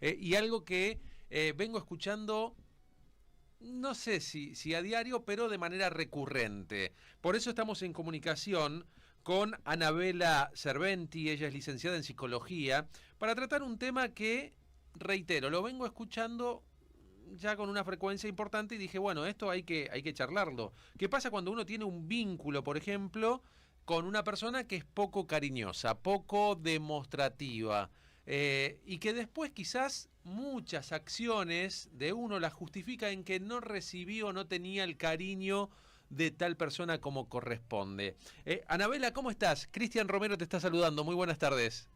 Y algo que vengo escuchando, no sé si a diario, pero de manera recurrente. Por eso estamos en comunicación con Anabela Serventi, ella es licenciada en psicología, para tratar un tema que, reitero, lo vengo escuchando ya con una frecuencia importante y dije, bueno, esto hay que charlarlo. ¿Qué pasa cuando uno tiene un vínculo, por ejemplo, con una persona que es poco cariñosa, poco demostrativa? Y que después quizás muchas acciones de uno las justifica en que no recibió, no tenía el cariño de tal persona como corresponde. Anabela, ¿cómo estás? Cristian Romero te está saludando, muy buenas tardes.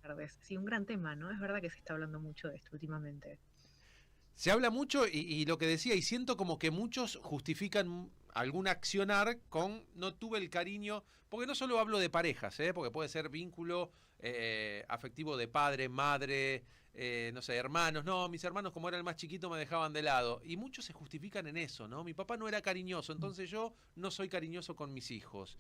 Tardes. Sí, un gran tema, ¿no? Es verdad que se está hablando mucho de esto últimamente. Se habla mucho y lo que decía, y siento como que muchos justifican algún accionar con no tuve el cariño, porque no solo hablo de parejas, porque puede ser vínculo afectivo de padre, madre, no sé, hermanos. No, mis hermanos como era el más chiquito me dejaban de lado. Y muchos se justifican en eso, ¿no? Mi papá no era cariñoso, entonces yo no soy cariñoso con mis hijos.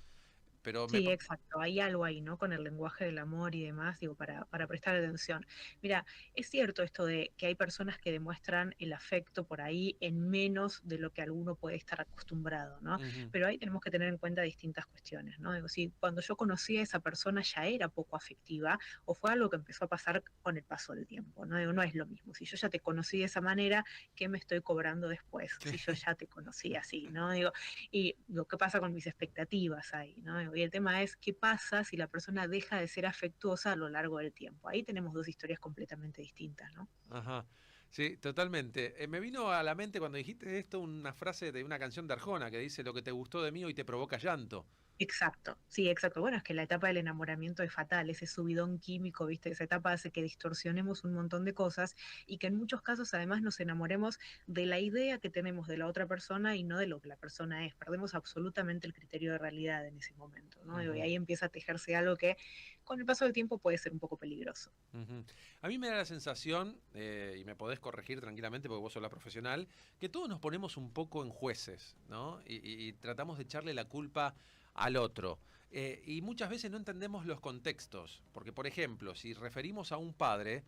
Pero me... Sí, exacto. Hay algo ahí, ¿no? Con el lenguaje del amor y demás, digo, para prestar atención. Mira, es cierto esto de que hay personas que demuestran el afecto por ahí en menos de lo que alguno puede estar acostumbrado, ¿no? Ujú. Pero ahí tenemos que tener en cuenta distintas cuestiones, ¿no? Digo, si cuando yo conocí a esa persona ya era poco afectiva o fue algo que empezó a pasar con el paso del tiempo, ¿no? Digo, no es lo mismo. Si yo ya te conocí de esa manera, ¿qué me estoy cobrando después? Si yo ya te conocí así, ¿no? Digo, y lo que pasa con mis expectativas ahí, ¿no? Y el tema es qué pasa si la persona deja de ser afectuosa a lo largo del tiempo. Ahí tenemos dos historias completamente distintas, ¿no? Ajá. Sí, totalmente. Me vino a la mente cuando dijiste esto una frase de una canción de Arjona que dice lo que te gustó de mí hoy te provoca llanto. Exacto, sí, exacto. Bueno, es que la etapa del enamoramiento es fatal, ese subidón químico, ¿viste? Esa etapa hace que distorsionemos un montón de cosas y que en muchos casos además nos enamoremos de la idea que tenemos de la otra persona y no de lo que la persona es. Perdemos absolutamente el criterio de realidad en ese momento, ¿no? Y Ujú, ahí empieza a tejerse algo que con el paso del tiempo puede ser un poco peligroso. ujú. A mí me da la sensación, y me podés corregir tranquilamente porque vos sos la profesional, que todos nos ponemos un poco en jueces, ¿no? Y tratamos de echarle la culpa al otro. Y muchas veces no entendemos los contextos, porque por ejemplo, si referimos a un padre,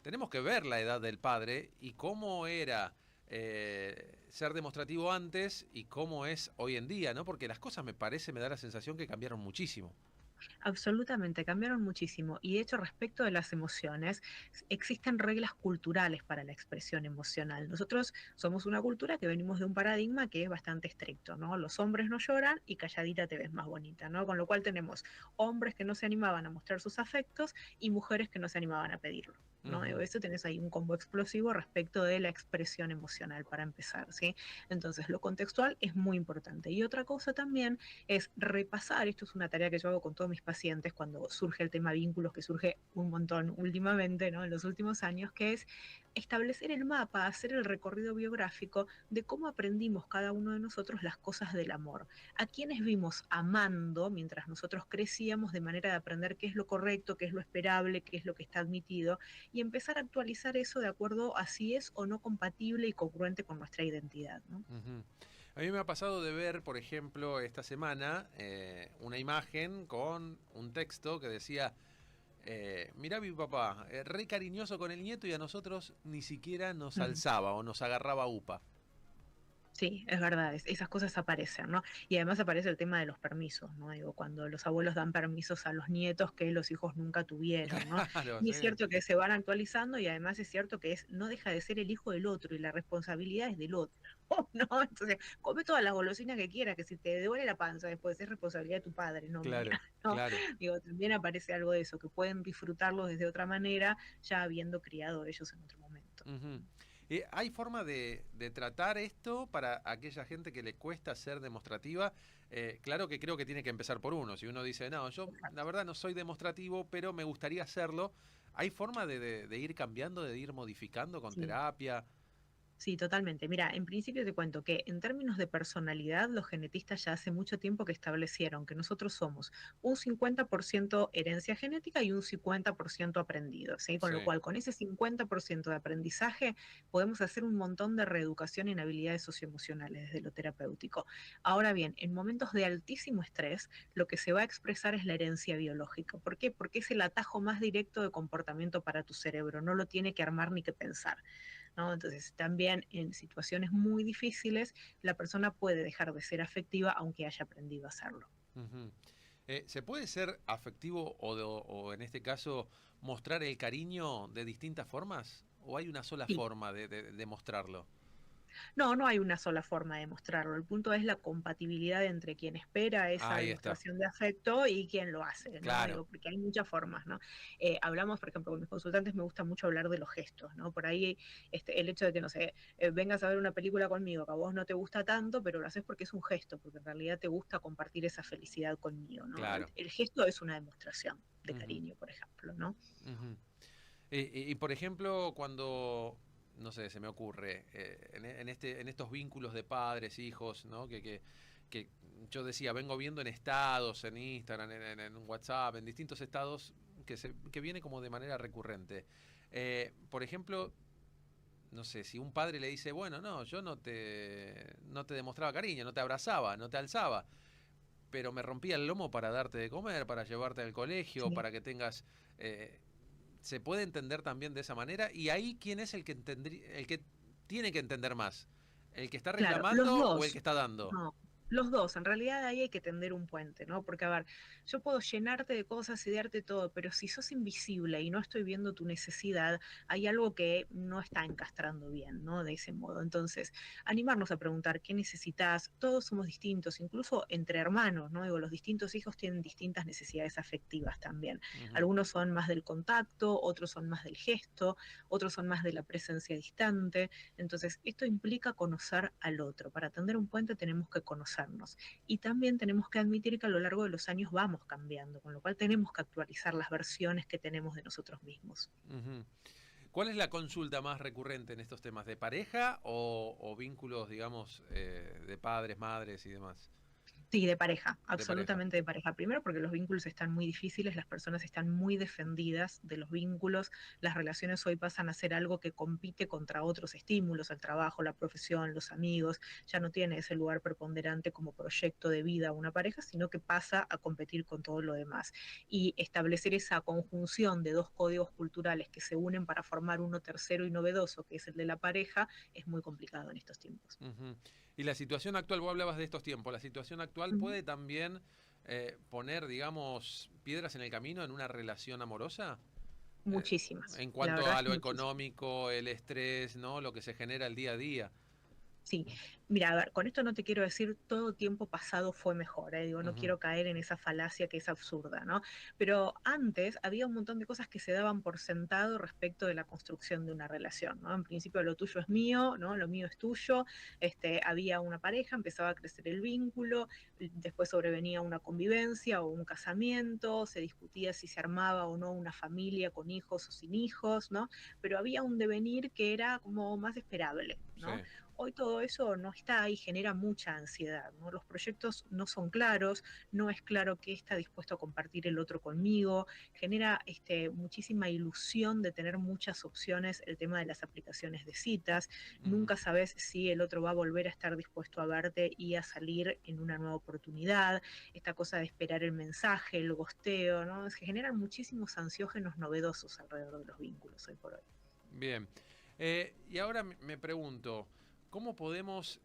tenemos que ver la edad del padre y cómo era ser demostrativo antes y cómo es hoy en día, ¿no? Porque las cosas me da la sensación que cambiaron muchísimo. Absolutamente, cambiaron muchísimo. Y de hecho, respecto de las emociones, existen reglas culturales para la expresión emocional. Nosotros somos una cultura que venimos de un paradigma que es bastante estricto, ¿no? Los hombres no lloran y calladita te ves más bonita, ¿no? Con lo cual tenemos hombres que no se animaban a mostrar sus afectos y mujeres que no se animaban a pedirlo. ¿No? Ujú. Eso tenés ahí un combo explosivo respecto de la expresión emocional para empezar, ¿sí? Entonces, lo contextual es muy importante. Y otra cosa también es repasar, esto es una tarea que yo hago con todos mis pacientes cuando surge el tema vínculos, que surge un montón últimamente, ¿no? En los últimos años, que es establecer el mapa, hacer el recorrido biográfico de cómo aprendimos cada uno de nosotros las cosas del amor. A quienes vimos amando mientras nosotros crecíamos de manera de aprender qué es lo correcto, qué es lo esperable, qué es lo que está admitido y empezar a actualizar eso de acuerdo a si es o no compatible y congruente con nuestra identidad, ¿no? Ujú. A mí me ha pasado de ver, por ejemplo, esta semana una imagen con un texto que decía, mirá mi papá, re cariñoso con el nieto y a nosotros ni siquiera nos Mm. alzaba o nos agarraba upa. Sí, es verdad, esas cosas aparecen, ¿no? Y además aparece el tema de los permisos, ¿no? Digo, cuando los abuelos dan permisos a los nietos que los hijos nunca tuvieron, ¿no? Claro, Y es sí. cierto que se van actualizando y además es cierto que no deja de ser el hijo del otro y la responsabilidad es del otro, ¿no? Entonces, come todas las golosinas que quieras, que si te duele la panza después es responsabilidad de tu padre, no mía, Claro, ¿no? claro. Digo, también aparece algo de eso, que pueden disfrutarlo desde otra manera, ya habiendo criado ellos en otro momento. Ujú. ¿Hay forma de tratar esto para aquella gente que le cuesta ser demostrativa? Claro que creo que tiene que empezar por uno. Si uno dice, no, yo la verdad no soy demostrativo, pero me gustaría hacerlo, ¿hay forma de ir cambiando, de ir modificando con Sí. terapia? Sí, totalmente. Mira, en principio te cuento que en términos de personalidad, los genetistas ya hace mucho tiempo que establecieron que nosotros somos un 50% herencia genética y un 50% aprendido, ¿sí? Con lo Sí. cual, con ese 50% de aprendizaje, podemos hacer un montón de reeducación en habilidades socioemocionales desde lo terapéutico. Ahora bien, en momentos de altísimo estrés, lo que se va a expresar es la herencia biológica. ¿Por qué? Porque es el atajo más directo de comportamiento para tu cerebro, no lo tiene que armar ni que pensar. ¿No? Entonces, también en situaciones muy difíciles, la persona puede dejar de ser afectiva aunque haya aprendido a hacerlo. Ujú. ¿Se puede ser afectivo o en este caso mostrar el cariño de distintas formas? ¿O hay una sola Sí. forma de mostrarlo? No, no hay una sola forma de mostrarlo. El punto es la compatibilidad entre quien espera esa Ahí está. demostración de afecto y quien lo hace, ¿no? Claro, Digo, porque hay muchas formas, ¿no? Hablamos, por ejemplo, con mis consultantes me gusta mucho hablar de los gestos, ¿no? Por ahí el hecho de que, no sé, vengas a ver una película conmigo que a vos no te gusta tanto, pero lo haces porque es un gesto, porque en realidad te gusta compartir esa felicidad conmigo, ¿no? El, claro. el gesto es una demostración de Ujú, cariño, por ejemplo, ¿no? ujú. Y, por ejemplo, cuando, no sé, se me ocurre, en estos vínculos de padres, hijos, ¿no? Que yo decía, vengo viendo en estados, en Instagram, en WhatsApp, en distintos estados, que viene como de manera recurrente. Por ejemplo, no sé, si un padre le dice, bueno, no, yo no te demostraba cariño, no te abrazaba, no te alzaba, pero me rompía el lomo para darte de comer, para llevarte al colegio, Sí. para que tengas... se puede entender también de esa manera. Y ahí, ¿quién es el que tiene que entender más? ¿El que está Claro, los reclamando o el que dos. está dando? No, los dos. En realidad ahí hay que tender un puente, ¿no? Porque, a ver, yo puedo llenarte de cosas y darte todo, pero si sos invisible y no estoy viendo tu necesidad, hay algo que no está encastrando bien, ¿no? De ese modo. Entonces, animarnos a preguntar qué necesitas. Todos somos distintos, incluso entre hermanos, ¿no? Digo, los distintos hijos tienen distintas necesidades afectivas también. Ujú, Algunos son más del contacto, otros son más del gesto, otros son más de la presencia distante. Entonces, esto implica conocer al otro. Para tender un puente tenemos que conocernos. Y también tenemos que admitir que a lo largo de los años vamos cambiando, con lo cual tenemos que actualizar las versiones que tenemos de nosotros mismos. ujú. ¿Cuál es la consulta más recurrente en estos temas? ¿De pareja o vínculos, digamos, de padres, madres y demás? Sí, de pareja, De pareja. absolutamente de pareja. Primero porque los vínculos están muy difíciles, las personas están muy defendidas de los vínculos, las relaciones hoy pasan a ser algo que compite contra otros estímulos, el trabajo, la profesión, los amigos, ya no tiene ese lugar preponderante como proyecto de vida una pareja, sino que pasa a competir con todo lo demás. Y establecer esa conjunción de dos códigos culturales que se unen para formar uno tercero y novedoso, que es el de la pareja, es muy complicado en estos tiempos. Ujú. Y la situación actual, vos hablabas de estos tiempos, la situación actual Ujú. puede también poner, digamos, piedras en el camino en una relación amorosa. Eh, Muchísimas, en la cuanto verdad a es lo muchísimas. económico, el estrés, ¿no? Lo que se genera el día a día. Sí, mira, a ver, con esto no te quiero decir todo tiempo pasado fue mejor, digo, no Ujú, quiero caer en esa falacia que es absurda, ¿no? Pero antes había un montón de cosas que se daban por sentado respecto de la construcción de una relación, ¿no? En principio lo tuyo es mío, ¿no? Lo mío es tuyo, había una pareja, empezaba a crecer el vínculo, después sobrevenía una convivencia o un casamiento, se discutía si se armaba o no una familia con hijos o sin hijos, ¿no? Pero había un devenir que era como más esperable, sí. ¿no? Hoy todo eso no está y genera mucha ansiedad, ¿no? Los proyectos no son claros, no es claro qué está dispuesto a compartir el otro conmigo, genera muchísima ilusión de tener muchas opciones el tema de las aplicaciones de citas, Ujú, nunca sabes si el otro va a volver a estar dispuesto a verte y a salir en una nueva oportunidad, esta cosa de esperar el mensaje, el gosteo, ¿no? Se generan muchísimos ansiógenos novedosos alrededor de los vínculos hoy por hoy. bien. Y ahora me pregunto, ¿cómo podemos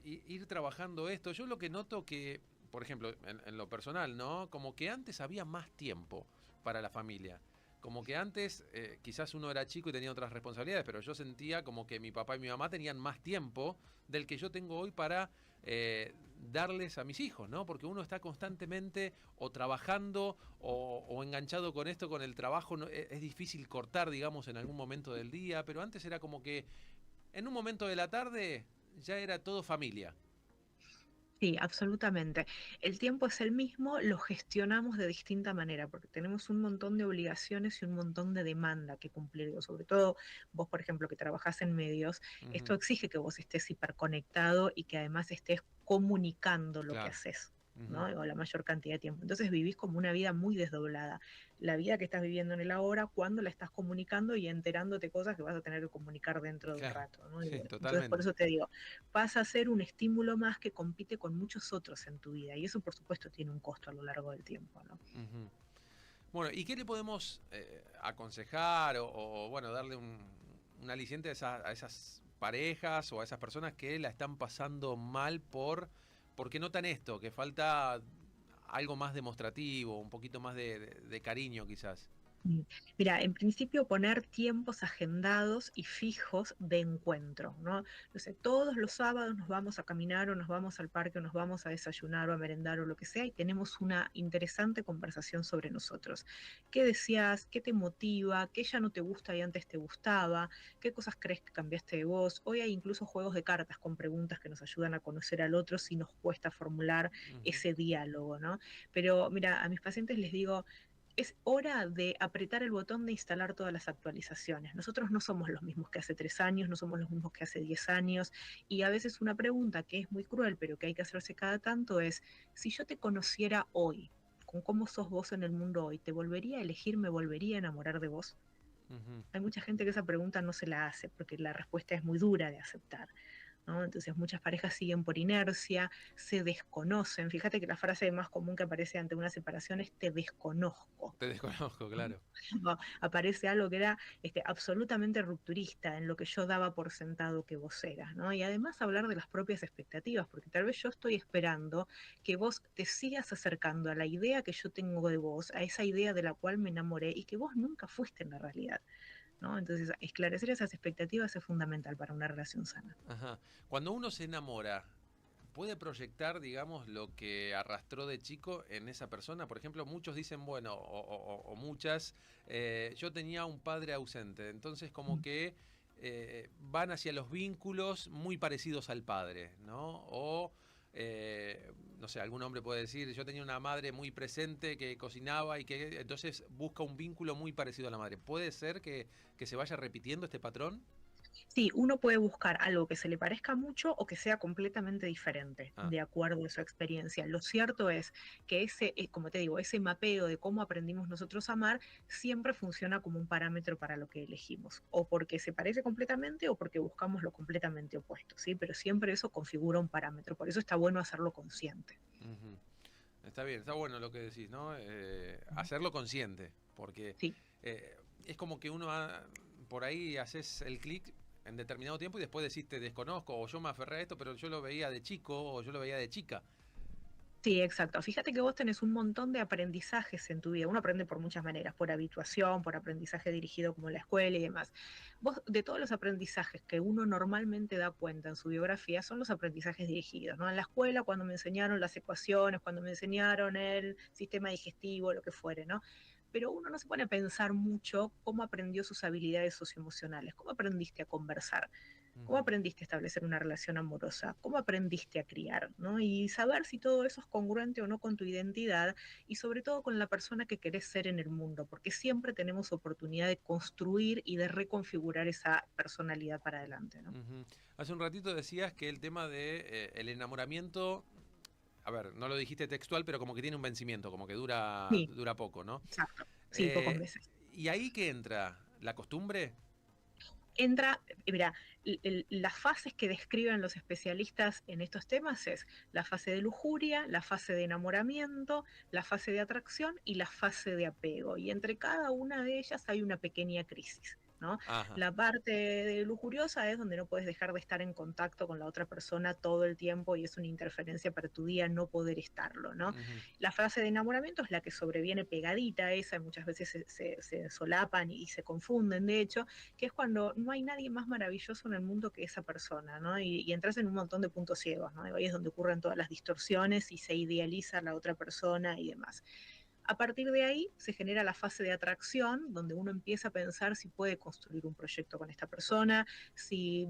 ir trabajando esto? Yo lo que noto que, por ejemplo, en lo personal, ¿no? Como que antes había más tiempo para la familia. Como que antes, quizás uno era chico y tenía otras responsabilidades, pero yo sentía como que mi papá y mi mamá tenían más tiempo del que yo tengo hoy para darles a mis hijos, ¿no? Porque uno está constantemente o trabajando o enganchado con esto, con el trabajo. Es difícil cortar, digamos, en algún momento del día, pero antes era como que en un momento de la tarde ya era todo familia. Sí, absolutamente. El tiempo es el mismo, lo gestionamos de distinta manera, porque tenemos un montón de obligaciones y un montón de demanda que cumplir. Digo, sobre todo vos, por ejemplo, que trabajás en medios, esto Ujú, exige que vos estés hiperconectado y que además estés comunicando lo que claro. haces, ¿no? Ujú, O la mayor cantidad de tiempo. Entonces vivís como una vida muy desdoblada. La vida que estás viviendo en el ahora, cuando la estás comunicando y enterándote cosas que vas a tener que comunicar dentro de un claro. rato, ¿no? Y Sí, bueno, entonces, por totalmente. eso te digo, pasa a ser un estímulo más que compite con muchos otros en tu vida. Y eso, por supuesto, tiene un costo a lo largo del tiempo, ¿no? Ujú. Bueno, ¿y qué le podemos aconsejar bueno, darle un aliciente a esas parejas o a esas personas que la están pasando mal porque notan esto, que falta algo más demostrativo, un poquito más de cariño quizás? Mm. Mira, en principio poner tiempos agendados y fijos de encuentro, ¿no? No sé, todos los sábados nos vamos a caminar o nos vamos al parque o nos vamos a desayunar o a merendar o lo que sea y tenemos una interesante conversación sobre nosotros. ¿Qué deseas? ¿Qué te motiva? ¿Qué ya no te gusta y antes te gustaba? ¿Qué cosas crees que cambiaste de vos? Hoy hay incluso juegos de cartas con preguntas que nos ayudan a conocer al otro si nos cuesta formular Ujú, ese diálogo, ¿no? Pero mira, a mis pacientes les digo, es hora de apretar el botón de instalar todas las actualizaciones. Nosotros no somos los mismos que hace 3 años, no somos los mismos que hace 10 años, y a veces una pregunta que es muy cruel, pero que hay que hacerse cada tanto es, si yo te conociera hoy, con cómo sos vos en el mundo hoy, ¿te volvería a elegir, me volvería a enamorar de vos? ujú. Hay mucha gente que esa pregunta no se la hace porque la respuesta es muy dura de aceptar, ¿no? Entonces muchas parejas siguen por inercia, se desconocen. Fíjate que la frase más común que aparece ante una separación es te desconozco. Te desconozco, claro. Aparece algo que era absolutamente rupturista en lo que yo daba por sentado que vos eras, ¿no? Y además hablar de las propias expectativas, porque tal vez yo estoy esperando que vos te sigas acercando a la idea que yo tengo de vos, a esa idea de la cual me enamoré y que vos nunca fuiste en la realidad, ¿no? Entonces, esclarecer esas expectativas es fundamental para una relación sana. Ajá. Cuando uno se enamora, ¿puede proyectar, digamos, lo que arrastró de chico en esa persona? Por ejemplo, muchos dicen, bueno, o muchas, yo tenía un padre ausente, entonces como que van hacia los vínculos muy parecidos al padre, ¿no? No sé, algún hombre puede decir, yo tenía una madre muy presente que cocinaba y que entonces busca un vínculo muy parecido a la madre. ¿Puede ser que se vaya repitiendo este patrón? Sí, uno puede buscar algo que se le parezca mucho o que sea completamente diferente, Ah, de acuerdo a su experiencia. Lo cierto es que ese, como te digo, ese mapeo de cómo aprendimos nosotros a amar siempre funciona como un parámetro para lo que elegimos, o porque se parece completamente o porque buscamos lo completamente opuesto, ¿sí? Pero siempre eso configura un parámetro, por eso está bueno hacerlo consciente. ujú. Está bien, está bueno lo que decís, ¿no? Hacerlo consciente, porque Sí. eh, es como que por ahí haces el clic en determinado tiempo y después decís te desconozco o yo me aferré a esto, pero yo lo veía de chico o yo lo veía de chica. Sí, exacto. Fíjate que vos tenés un montón de aprendizajes en tu vida. Uno aprende por muchas maneras, por habituación, por aprendizaje dirigido como en la escuela y demás. Vos, de todos los aprendizajes que uno normalmente da cuenta en su biografía, son los aprendizajes dirigidos, ¿no? En la escuela, cuando me enseñaron las ecuaciones, cuando me enseñaron el sistema digestivo, lo que fuere, ¿no? Pero uno no se pone a pensar mucho cómo aprendió sus habilidades socioemocionales, cómo aprendiste a conversar, ¿cómo Ujú, aprendiste a establecer una relación amorosa? ¿Cómo aprendiste a criar? ¿No? Y saber si todo eso es congruente o no con tu identidad y sobre todo con la persona que querés ser en el mundo, porque siempre tenemos oportunidad de construir y de reconfigurar esa personalidad para adelante, ¿no? ujú. Hace un ratito decías que el tema de el enamoramiento, a ver, no lo dijiste textual, pero como que tiene un vencimiento, como que Sí, dura poco, ¿no? exacto. Sí, pocos Eh, meses. ¿Y ahí qué entra? ¿La costumbre? Entra, mira, las fases que describen los especialistas en estos temas es la fase de lujuria, la fase de enamoramiento, la fase de atracción y la fase de apego. Y entre cada una de ellas hay una pequeña crisis, ¿no? Ajá. La parte de lujuriosa es donde no puedes dejar de estar en contacto con la otra persona todo el tiempo y es una interferencia para tu día no poder estarlo, ¿no? Ujú, La fase de enamoramiento es la que sobreviene pegadita a esa, y muchas veces se solapan y se confunden, de hecho, que es cuando no hay nadie más maravilloso en el mundo que esa persona, ¿no? Y entras en un montón de puntos ciegos, ¿no? Y ahí es donde ocurren todas las distorsiones y se idealiza a la otra persona y demás. A partir de ahí se genera la fase de atracción, donde uno empieza a pensar si puede construir un proyecto con esta persona, si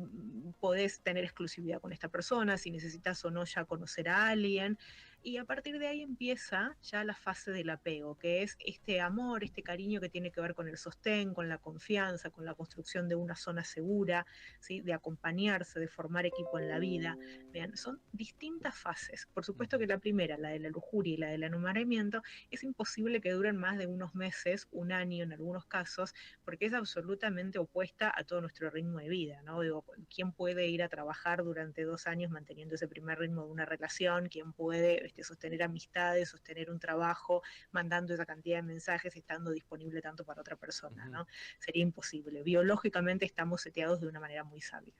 podés tener exclusividad con esta persona, si necesitas o no ya conocer a alguien. Y a partir de ahí empieza ya la fase del apego, que es este amor, este cariño que tiene que ver con el sostén, con la confianza, con la construcción de una zona segura, ¿sí? De acompañarse, de formar equipo en la vida. Vean, son distintas fases. Por supuesto que la primera, la de la lujuria y la del enamoramiento, es imposible que duren más de unos meses, un año en algunos casos, porque es absolutamente opuesta a todo nuestro ritmo de vida, ¿no? Digo, ¿quién puede ir a trabajar durante 2 años manteniendo ese primer ritmo de una relación? ¿Quién puede sostener amistades, sostener un trabajo, mandando esa cantidad de mensajes, estando disponible tanto para otra persona, ¿no? Sería imposible. Biológicamente estamos seteados de una manera muy sabia.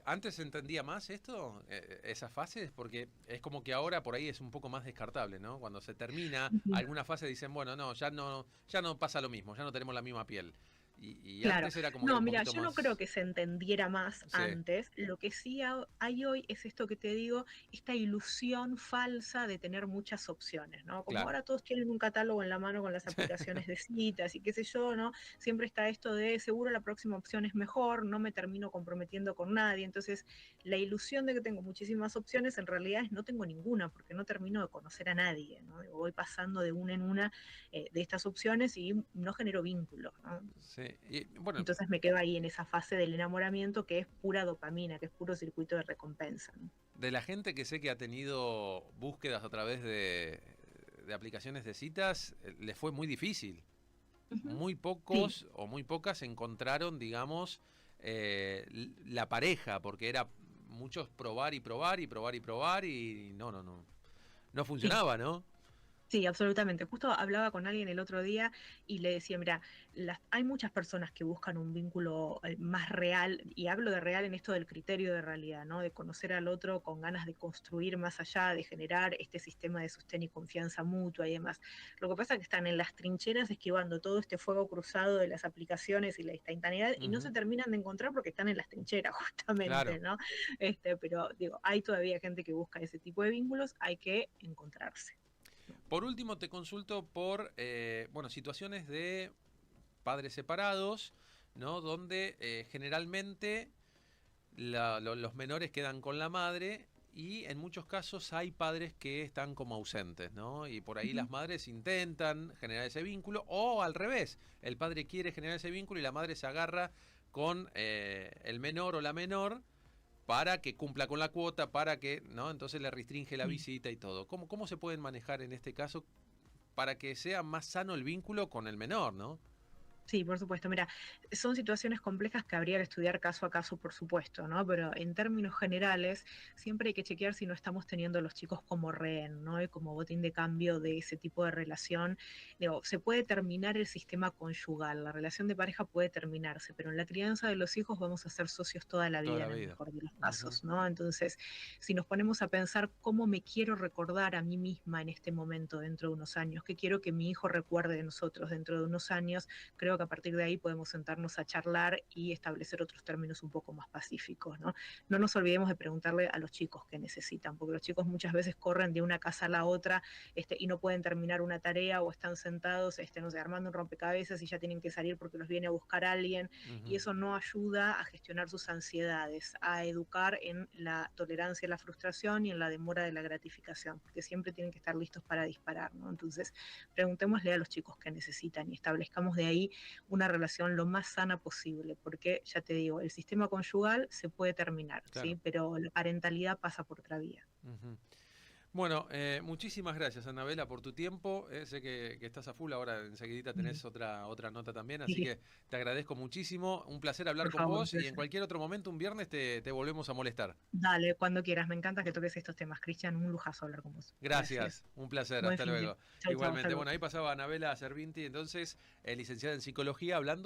¿Antes se entendía más esto, esas fases? Porque es como que ahora por ahí es un poco más descartable, ¿no? Cuando se termina alguna fase dicen, bueno, no, ya no pasa lo mismo, ya no tenemos la misma piel. Y Claro, antes era como que era no, un mira, poquito yo no creo más... que se entendiera más Sí, antes. Lo que sí hay hoy es esto que te digo, esta ilusión falsa de tener muchas opciones, ¿no? Como claro. ahora todos tienen un catálogo en la mano con las aplicaciones de citas y qué sé yo, ¿no? Siempre está esto de seguro la próxima opción es mejor, no me termino comprometiendo con nadie. Entonces, la ilusión de que tengo muchísimas opciones en realidad es no tengo ninguna, porque no termino de conocer a nadie, ¿no? Voy pasando de una en una de estas opciones y no genero vínculos, ¿no? Sí, y bueno, Entonces me quedo ahí en esa fase del enamoramiento que es pura dopamina, que es puro circuito de recompensa, ¿no? de la gente que sé que ha tenido búsquedas a través de aplicaciones de citas, les fue muy difícil. Ujú. Muy Sí, pocos o muy pocas encontraron, digamos, la pareja, porque era muchos probar y probar y probar y probar y no sí. funcionaba, ¿no? Sí, absolutamente. Justo hablaba con alguien el otro día y le decía, mira, hay muchas personas que buscan un vínculo más real, y hablo de real en esto del criterio de realidad, ¿no? De conocer al otro con ganas de construir más allá, de generar este sistema de sostén y confianza mutua y demás. Lo que pasa es que están en las trincheras esquivando todo este fuego cruzado de las aplicaciones y la instantaneidad y no se Ujú, terminan de encontrar porque están en las trincheras, justamente, claro. ¿no? Pero digo, hay todavía gente que busca ese tipo de vínculos, hay que encontrarse. Por último, te consulto por, bueno, situaciones de padres separados, ¿no? Donde generalmente los menores quedan con la madre y en muchos casos hay padres que están como ausentes, ¿no? Y por ahí Ujú. las madres intentan generar ese vínculo o al revés, el padre quiere generar ese vínculo y la madre se agarra con el menor o la menor para que cumpla con la cuota, para que, ¿no? Entonces le restringe la Sí. visita y todo. ¿Cómo se pueden manejar en este caso para que sea más sano el vínculo con el menor, ¿no? Sí, por supuesto. Mira, son situaciones complejas que habría que estudiar caso a caso, por supuesto, ¿no? Pero en términos generales, siempre hay que chequear si no estamos teniendo a los chicos como rehén, ¿no? Y como botín de cambio de ese tipo de relación. Digo, se puede terminar el sistema conyugal, la relación de pareja puede terminarse, pero en la crianza de los hijos vamos a ser socios toda la Toda vida, la en el vida. mejor de los Ujú, casos, ¿no? Entonces, si nos ponemos a pensar cómo me quiero recordar a mí misma en este momento dentro de unos años, qué quiero que mi hijo recuerde de nosotros dentro de unos años, creo que a partir de ahí podemos sentarnos a charlar y establecer otros términos un poco más pacíficos, ¿no? No nos olvidemos de preguntarle a los chicos qué necesitan, porque los chicos muchas veces corren de una casa a la otra y no pueden terminar una tarea o están sentados, no sé, armando un rompecabezas y ya tienen que salir porque los viene a buscar alguien y ujú. eso no ayuda a gestionar sus ansiedades, a educar en la tolerancia a la frustración y en la demora de la gratificación, porque siempre tienen que estar listos para disparar, ¿no? Entonces, preguntémosle a los chicos qué necesitan y establezcamos de ahí una relación lo más sana posible, porque ya te digo, el sistema conyugal se puede terminar, Claro. ¿sí? Pero la parentalidad pasa por otra vía. Ujú. Bueno, muchísimas gracias, Anabela, por tu tiempo. Sé que estás a full, ahora enseguidita Mm. tenés otra nota también, así Sí, que te agradezco muchísimo. Un placer hablar por con favor, un vos y en placer. cualquier otro momento, un viernes, te volvemos a molestar. Dale, cuando quieras. Me encanta que toques estos temas, Cristian. Un lujazo hablar con vos. Gracias. Gracias, un placer, Buen hasta fin de. luego. Chau, chau, hasta Igualmente, luego. bueno, ahí pasaba Anabela Servinti, entonces, licenciada en psicología, hablando